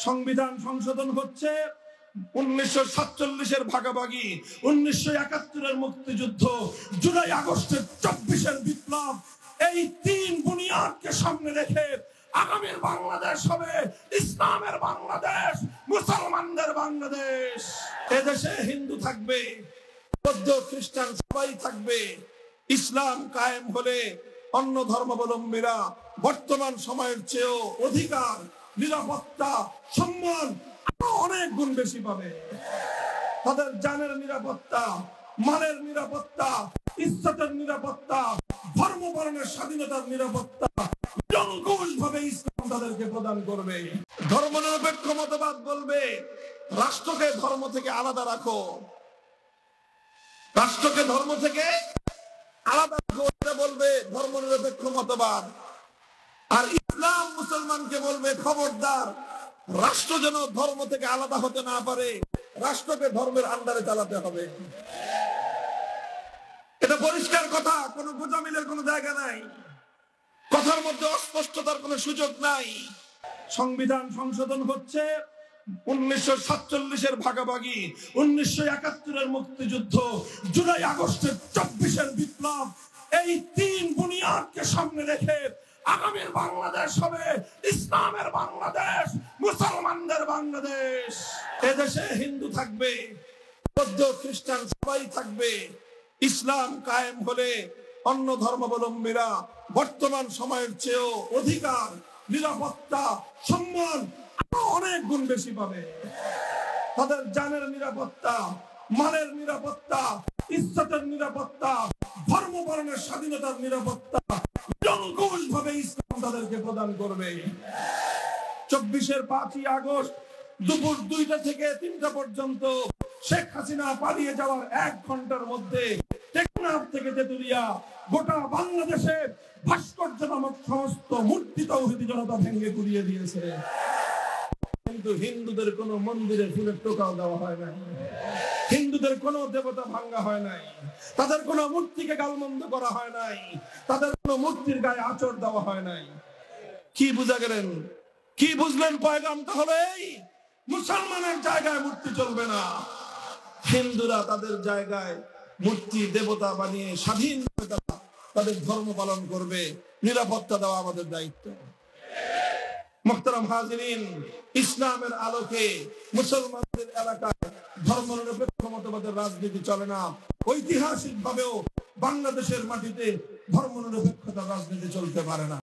সংবিধান সংশোধন হচ্ছে, 1947-এর ভাগাভাগি, 1971-এর মুক্তিযুদ্ধ, জুলাই আগস্টের 24-এর বিপ্লব, এই তিন বুনিয়াদকে সামনে রেখে আগামীর বাংলাদেশ হবে ইসলামের বাংলাদেশ, মুসলমানদের বাংলাদেশ। এদেশে হিন্দু থাকবে, বৌদ্ধ খ্রিস্টান সবাই থাকবে। ইসলাম কায়েম হলে অন্য ধর্মাবলম্বীরা বর্তমান সময়ের চেয়েও অধিকার, নিরাপত্তা, সম্মান অনেক গুণ বেশি পাবে। তাদের জানের নিরাপত্তা, মালের নিরাপত্তা, ইজ্জতের নিরাপত্তা, ধর্ম বর্ণের স্বাধীনতার নিরাপত্তা নিরঙ্কুশভাবে ইসলাম তাদেরকে প্রদান করবে। ধর্মনিরপেক্ষ মতবাদ বলবে রাষ্ট্রকে ধর্ম থেকে আলাদা রাখো, রাষ্ট্রকে ধর্ম থেকে আলাদা রাখো, এটা বলবে ধর্মনিরপেক্ষ মতবাদ। আর ইসলাম মুসলমানকে বলবে খবরদার, রাষ্ট্র যেন ধর্ম থেকে আলাদা হতে না পারে, রাষ্ট্রকে ধর্মের আন্ডারে চালাতে হবে। এটা পরিষ্কার কথা, কোনো গোজামিলের কোনো জায়গা নাই, কথার মধ্যে অস্পষ্টতার কোনো সুযোগ নাই। সংবিধান সংশোধন হচ্ছে, 1947-এর ভাগাভাগি, 1971-এর মুক্তিযুদ্ধ, জুলাই আগস্টের 24-এর বিপ্লব, এই তিন বুনিয়াদকে সামনে রেখে আগামীর বাংলাদেশ হবে ইসলামের বাংলাদেশ, মুসলমানদের বাংলাদেশ। এদেশে হিন্দু থাকবে, বৌদ্ধ খ্রিস্টান সবাই থাকবে। ইসলাম কায়েম হলে অন্য ধর্মাবলম্বীরা বর্তমান সময়ের চেয়েও অধিকার, নিরাপত্তা, সম্মান অনেক গুণ বেশি পাবে। তাদের জানের নিরাপত্তা, মালের নিরাপত্তা, ইজ্জতের নিরাপত্তা, ধর্ম বর্ণের স্বাধীনতার নিরাপত্তা নিরঙ্কুশভাবে ইসলাম তাদেরকে প্রদান করবে। 24-এর 5ই আগস্ট দুপুর 2টা থেকে 3টা পর্যন্ত শেখ হাসিনা পালিয়ে যাওয়ার 1 ঘন্টার মধ্যে টেকনাফ থেকে তেতুলিয়া গোটা বাংলাদেশে ভাস্কর্য নামক সমস্ত মূর্তি তাওহীদি জনতা ভেঙে গুড়িয়ে দিয়েছে। কিন্তু হিন্দুদের কোন মন্দিরে ফুলের টোকাও দেওয়া হয় নাই, হিন্দুদের কোন দেবতা ভাঙ্গা হয় নাই, তাদের কোন মূর্তিকে গালমন্দ করা হয় নাই, তাদের কোন মূর্তির গায়ে আঁচড় দেওয়া হয় নাই। কি বুঝা গেলেন? কি বুঝলেন? পয়গামটা হলো এই, মুসলমানের জায়গায় মূর্তি চলবে না, হিন্দুরা তাদের জায়গায় মূর্তি দেবতা বানিয়ে স্বাধীনভাবে তাদের ধর্ম পালন করবে। নিরাপত্তা দেওয়া আমাদের দায়িত্ব। মুহতারাম হাজিরিন, ইসলামের আলোকে মুসলমানদের এলাকায় ধর্মনিরপেক্ষ মতবাদের রাজনীতি চলে না। ঐতিহাসিক ভাবেও বাংলাদেশের মাটিতে ধর্মনিরপেক্ষতার রাজনীতি চলতে পারে না।